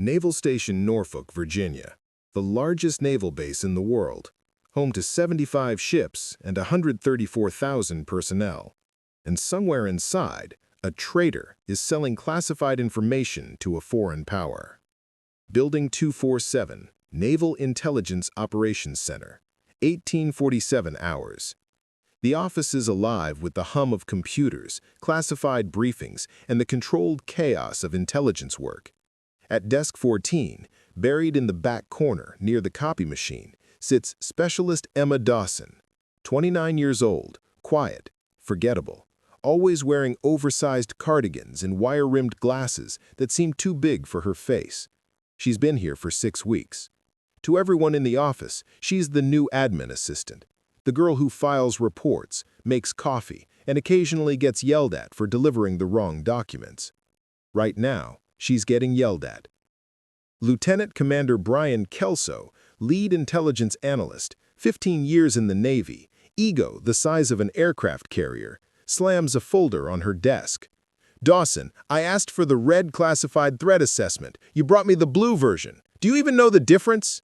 Naval Station Norfolk, Virginia, the largest naval base in the world, home to 75 ships and 134,000 personnel. And somewhere inside, a traitor is selling classified information to a foreign power. Building 247, Naval Intelligence Operations Center, 1847 hours. The office is alive with the hum of computers, classified briefings, and the controlled chaos of intelligence work. At desk 14, buried in the back corner near the copy machine, sits Specialist Emma Dawson, 29 years old, quiet, forgettable, always wearing oversized cardigans and wire-rimmed glasses that seem too big for her face. She's been here for 6 weeks. To everyone in the office, she's the new admin assistant, the girl who files reports, makes coffee, and occasionally gets yelled at for delivering the wrong documents. Right now, she's getting yelled at. Lieutenant Commander Brian Kelso, lead intelligence analyst, 15 years in the Navy, ego the size of an aircraft carrier, slams a folder on her desk. "Dawson, I asked for the red classified threat assessment. You brought me the blue version. Do you even know the difference?"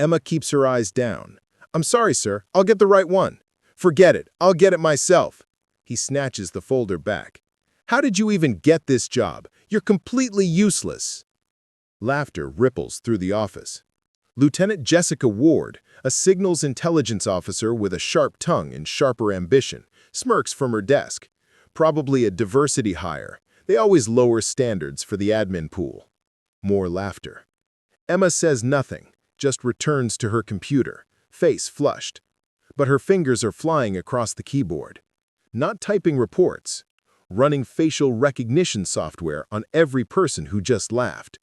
Emma keeps her eyes down. "I'm sorry, sir. I'll get the right one." "Forget it. I'll get it myself." He snatches the folder back. "How did you even get this job? You're completely useless." Laughter ripples through the office. Lieutenant Jessica Ward, a signals intelligence officer with a sharp tongue and sharper ambition, smirks from her desk. Probably a diversity hire. They always lower standards for the admin pool. More laughter. Emma says nothing, just returns to her computer, face flushed. But her fingers are flying across the keyboard. Not typing reports, running facial recognition software on every person who just laughed,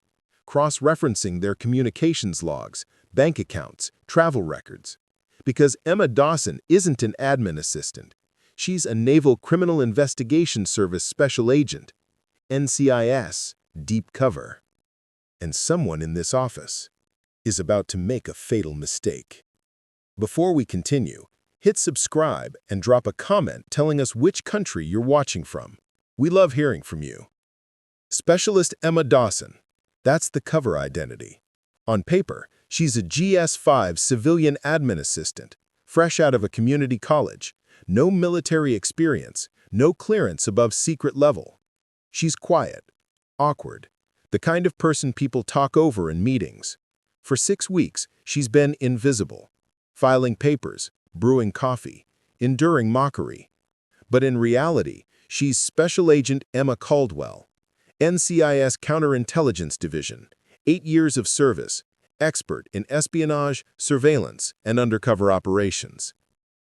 cross-referencing their communications logs, bank accounts, travel records. Because Emma Dawson isn't an admin assistant. She's a Naval Criminal Investigation Service Special Agent, NCIS, deep cover. And someone in this office is about to make a fatal mistake. Before we continue, hit subscribe and drop a comment telling us which country you're watching from. We love hearing from you. Specialist Emma Dawson. That's the cover identity. On paper, she's a GS-5 civilian admin assistant, fresh out of a community college. No military experience, no clearance above secret level. She's quiet, awkward, the kind of person people talk over in meetings. For 6 weeks, she's been invisible, filing papers, brewing coffee, enduring mockery. But in reality, she's Special Agent Emma Caldwell, NCIS Counterintelligence Division, 8 years of service, expert in espionage, surveillance, and undercover operations.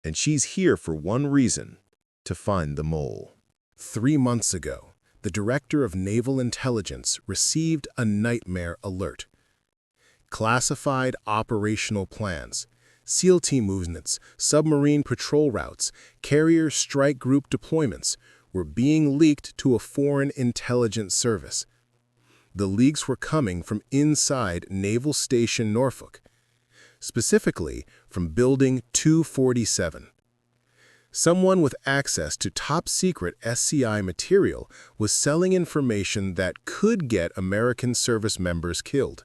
And she's here for one reason, to find the mole. 3 months ago, the Director of Naval Intelligence received a nightmare alert. Classified operational plans, SEAL team movements, submarine patrol routes, carrier strike group deployments were being leaked to a foreign intelligence service. The leaks were coming from inside Naval Station Norfolk, specifically from Building 247. Someone with access to top-secret SCI material was selling information that could get American service members killed.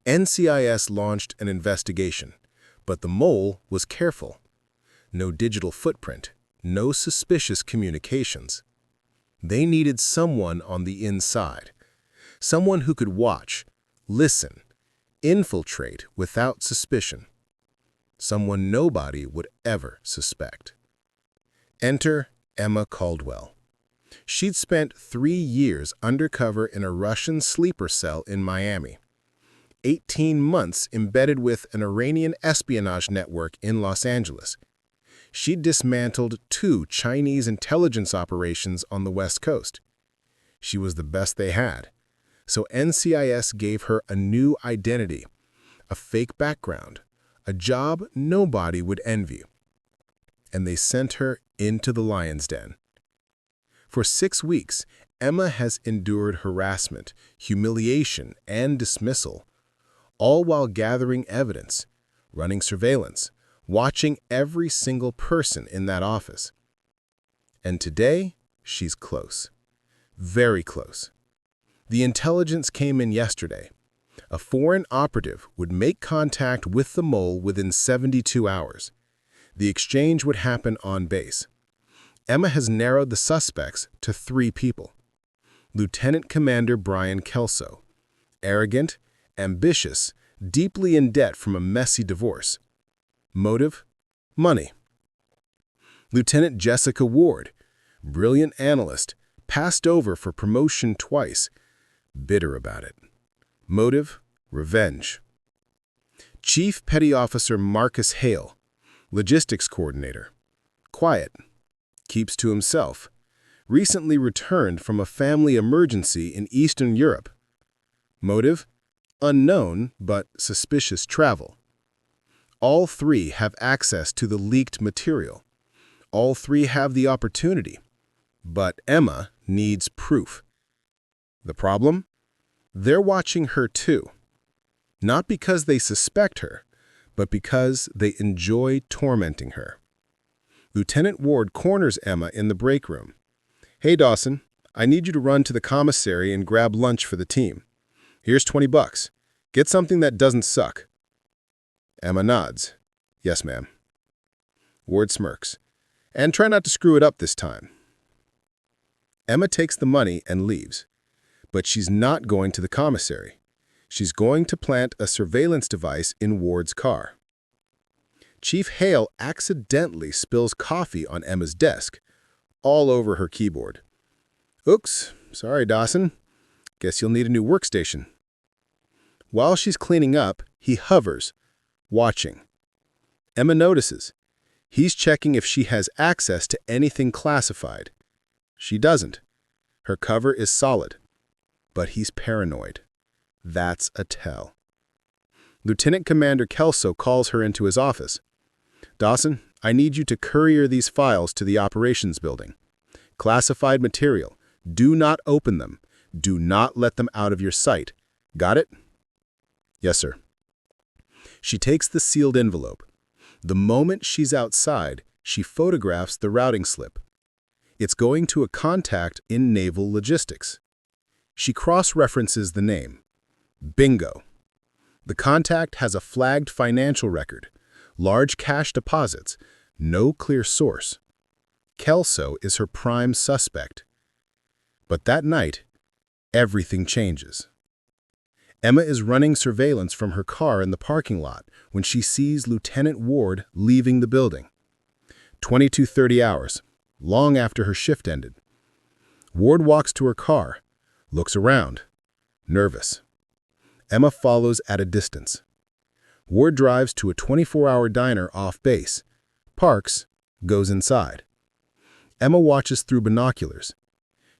NCIS launched an investigation, but the mole was careful. No digital footprint, no suspicious communications. They needed someone on the inside, someone who could watch, listen, infiltrate without suspicion. Someone nobody would ever suspect. Enter Emma Caldwell. She'd spent 3 years undercover in a Russian sleeper cell in Miami, 18 months embedded with an Iranian espionage network in Los Angeles. She'd dismantled 2 Chinese intelligence operations on the West Coast. She was the best they had. So NCIS gave her a new identity, a fake background, a job nobody would envy. And they sent her into the lion's den. For 6 weeks, Emma has endured harassment, humiliation, and dismissal, all while gathering evidence, running surveillance, watching every single person in that office. And today, she's close. Very close. The intelligence came in yesterday. A foreign operative would make contact with the mole within 72 hours. The exchange would happen on base. Emma has narrowed the suspects to 3 people. Lieutenant Commander Brian Kelso, arrogant, ambitious, deeply in debt from a messy divorce. Motive? Money. Lieutenant Jessica Ward, brilliant analyst, passed over for promotion twice, bitter about it. Motive? Revenge. Chief Petty Officer Marcus Hale, logistics coordinator. Quiet, keeps to himself, recently returned from a family emergency in Eastern Europe. Motive? Unknown, but suspicious travel. All 3 have access to the leaked material. All 3 have the opportunity. But Emma needs proof. The problem? They're watching her too. Not because they suspect her, but because they enjoy tormenting her. Lieutenant Ward corners Emma in the break room. "Hey, Dawson, I need you to run to the commissary and grab lunch for the team. Here's $20. Get something that doesn't suck." Emma nods. "Yes, ma'am." Ward smirks. "And try not to screw it up this time." Emma takes the money and leaves. But she's not going to the commissary. She's going to plant a surveillance device in Ward's car. Chief Hale accidentally spills coffee on Emma's desk, all over her keyboard. "Oops, sorry, Dawson. Guess you'll need a new workstation." While she's cleaning up, he hovers, watching. Emma notices. He's checking if she has access to anything classified. She doesn't. Her cover is solid. But he's paranoid. That's a tell. Lieutenant Commander Kelso calls her into his office. "Dawson, I need you to courier these files to the operations building. Classified material. Do not open them. Do not let them out of your sight. Got it?" "Yes, sir." She takes the sealed envelope. The moment she's outside, she photographs the routing slip. It's going to a contact in naval logistics. She cross-references the name. Bingo. The contact has a flagged financial record, large cash deposits, no clear source. Kelso is her prime suspect. But that night, everything changes. Emma is running surveillance from her car in the parking lot when she sees Lieutenant Ward leaving the building. 22:30 hours, long after her shift ended. Ward walks to her car, looks around, nervous. Emma follows at a distance. Ward drives to a 24-hour diner off base, parks, goes inside. Emma watches through binoculars.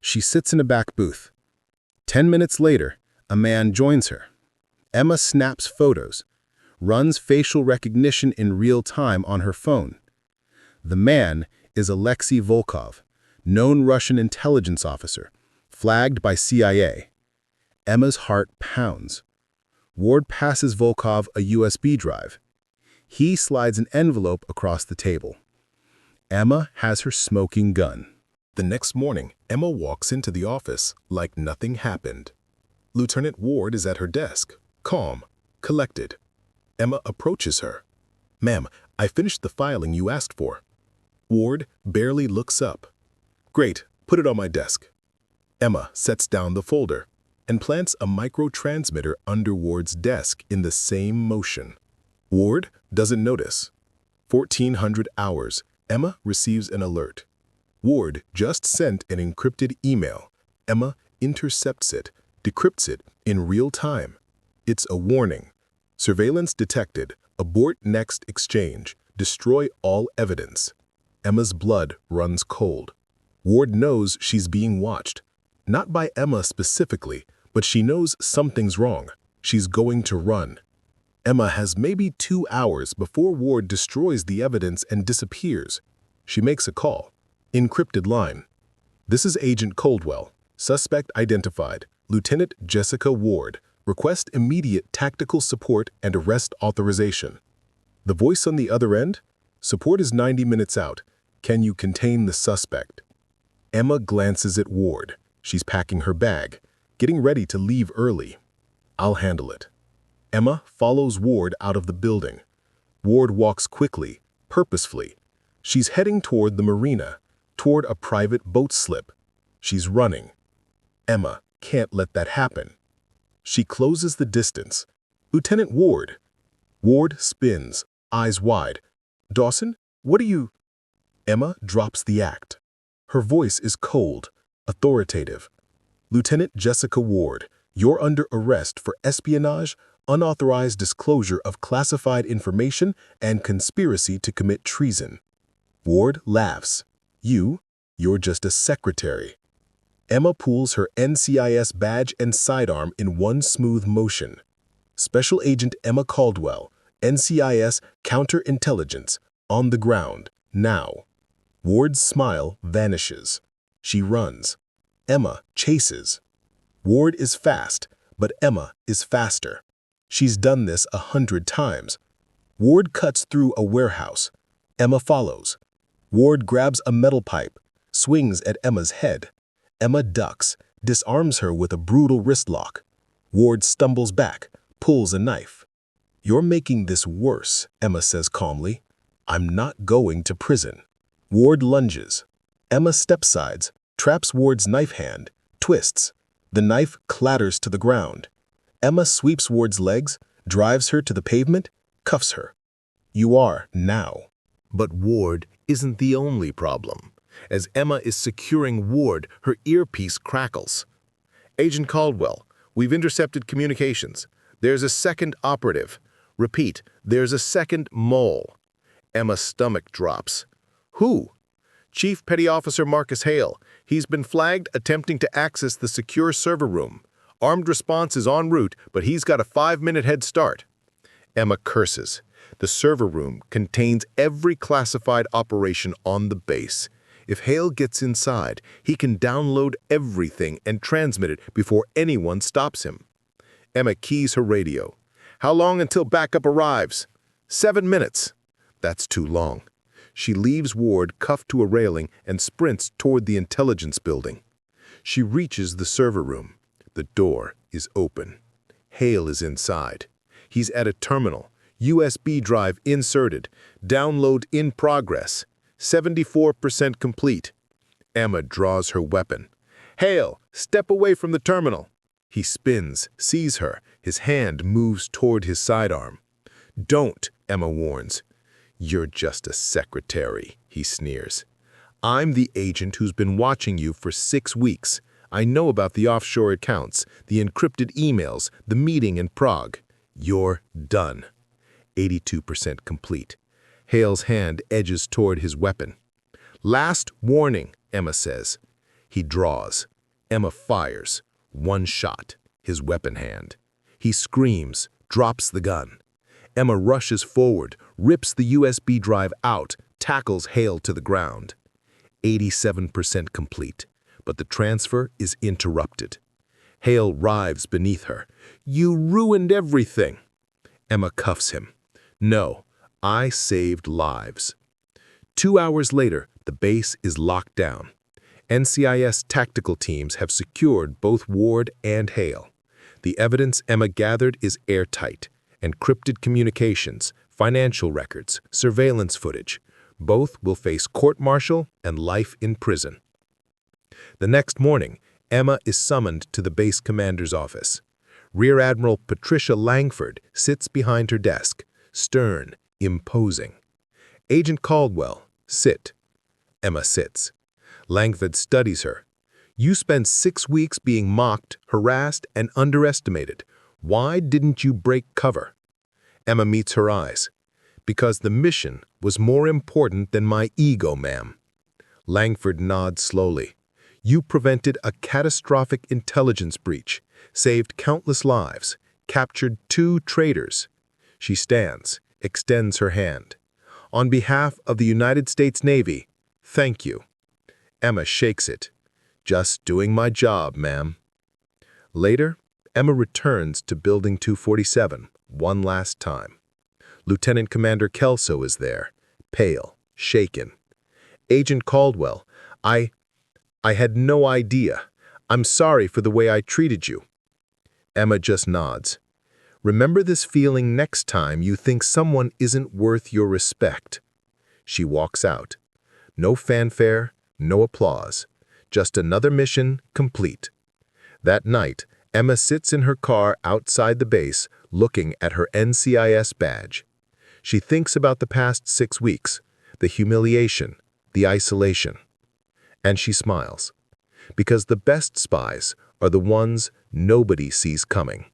She sits in a back booth. 10 minutes later, a man joins her. Emma snaps photos, runs facial recognition in real time on her phone. The man is Alexei Volkov, known Russian intelligence officer, flagged by CIA. Emma's heart pounds. Ward passes Volkov a USB drive. He slides an envelope across the table. Emma has her smoking gun. The next morning, Emma walks into the office like nothing happened. Lieutenant Ward is at her desk, calm, collected. Emma approaches her. "Ma'am, I finished the filing you asked for." Ward barely looks up. "Great, put it on my desk." Emma sets down the folder and plants a micro-transmitter under Ward's desk in the same motion. Ward doesn't notice. 1400 hours, Emma receives an alert. Ward just sent an encrypted email. Emma intercepts it, decrypts it in real time. It's a warning. Surveillance detected. Abort next exchange. Destroy all evidence. Emma's blood runs cold. Ward knows she's being watched. Not by Emma specifically, but she knows something's wrong. She's going to run. Emma has maybe 2 hours before Ward destroys the evidence and disappears. She makes a call. Encrypted line. "This is Agent Coldwell. Suspect identified. Lieutenant Jessica Ward. Request immediate tactical support and arrest authorization." The voice on the other end? "Support is 90 minutes out. Can you contain the suspect?" Emma glances at Ward. She's packing her bag. getting ready to leave early. I'll handle it. Emma follows Ward out of the building. Ward walks quickly, purposefully. She's heading toward the marina, toward a private boat slip. She's running. Emma can't let that happen. She closes the distance. Lieutenant Ward. Ward spins, eyes wide. Dawson, what are you? Emma drops the act. Her voice is cold, authoritative. Lieutenant Jessica Ward, you're under arrest for espionage, unauthorized disclosure of classified information, and conspiracy to commit treason. Ward laughs. You're just a secretary. Emma pulls her NCIS badge and sidearm in one smooth motion. Special Agent Emma Caldwell, NCIS Counterintelligence, on the ground, now. Ward's smile vanishes. She runs. Emma chases. Ward is fast, but Emma is faster. She's done this 100 times. Ward cuts through a warehouse. Emma follows. Ward grabs a metal pipe, swings at Emma's head. Emma ducks, disarms her with a brutal wrist lock. Ward stumbles back, pulls a knife. You're making this worse, Emma says calmly. I'm not going to prison. Ward lunges. Emma stepsides, traps Ward's knife hand, twists. The knife clatters to the ground. Emma sweeps Ward's legs, drives her to the pavement, cuffs her. You are now. But Ward isn't the only problem. As Emma is securing Ward, her earpiece crackles. Agent Caldwell, we've intercepted communications. There's a second operative. Repeat, there's a second mole. Emma's stomach drops. Who? Chief Petty Officer Marcus Hale. He's been flagged attempting to access the secure server room. Armed response is en route, but he's got a 5-minute head start. Emma curses. The server room contains every classified operation on the base. If Hale gets inside, he can download everything and transmit it before anyone stops him. Emma keys her radio. How long until backup arrives? 7 minutes. That's too long. She leaves Ward cuffed to a railing and sprints toward the intelligence building. She reaches the server room. The door is open. Hale is inside. He's at a terminal. USB drive inserted. Download in progress. 74% complete. Emma draws her weapon. Hale, step away from the terminal. He spins, sees her. His hand moves toward his sidearm. Don't, Emma warns. You're just a secretary, he sneers. I'm the agent who's been watching you for 6 weeks. I know about the offshore accounts, the encrypted emails, the meeting in Prague. You're done. 82% complete. Hale's hand edges toward his weapon. Last warning, Emma says. He draws. Emma fires. 1 shot. His weapon hand. He screams, drops the gun. Emma rushes forward, rips the USB drive out, tackles Hale to the ground. 87% complete, but the transfer is interrupted. Hale writhes beneath her. You ruined everything. Emma cuffs him. No, I saved lives. 2 hours later, the base is locked down. NCIS tactical teams have secured both Ward and Hale. The evidence Emma gathered is airtight. Encrypted communications, financial records, surveillance footage. Both will face court-martial and life in prison. The next morning, Emma is summoned to the base commander's office. Rear Admiral Patricia Langford sits behind her desk, stern, imposing. Agent Caldwell, sit. Emma sits. Langford studies her. You spent 6 weeks being mocked, harassed, and underestimated. Why didn't you break cover? Emma meets her eyes. Because the mission was more important than my ego, ma'am. Langford nods slowly. You prevented a catastrophic intelligence breach, saved countless lives, captured 2 traitors. She stands, extends her hand. On behalf of the United States Navy, thank you. Emma shakes it. Just doing my job, ma'am. Later, Emma returns to Building 247 one last time. Lieutenant Commander Kelso is there, pale, shaken. Agent Caldwell, I had no idea. I'm sorry for the way I treated you." Emma just nods. "Remember this feeling next time you think someone isn't worth your respect." She walks out. No fanfare, no applause. Just another mission complete. That night, Emma sits in her car outside the base, looking at her NCIS badge. She thinks about the past 6 weeks, the humiliation, the isolation. And she smiles. Because the best spies are the ones nobody sees coming.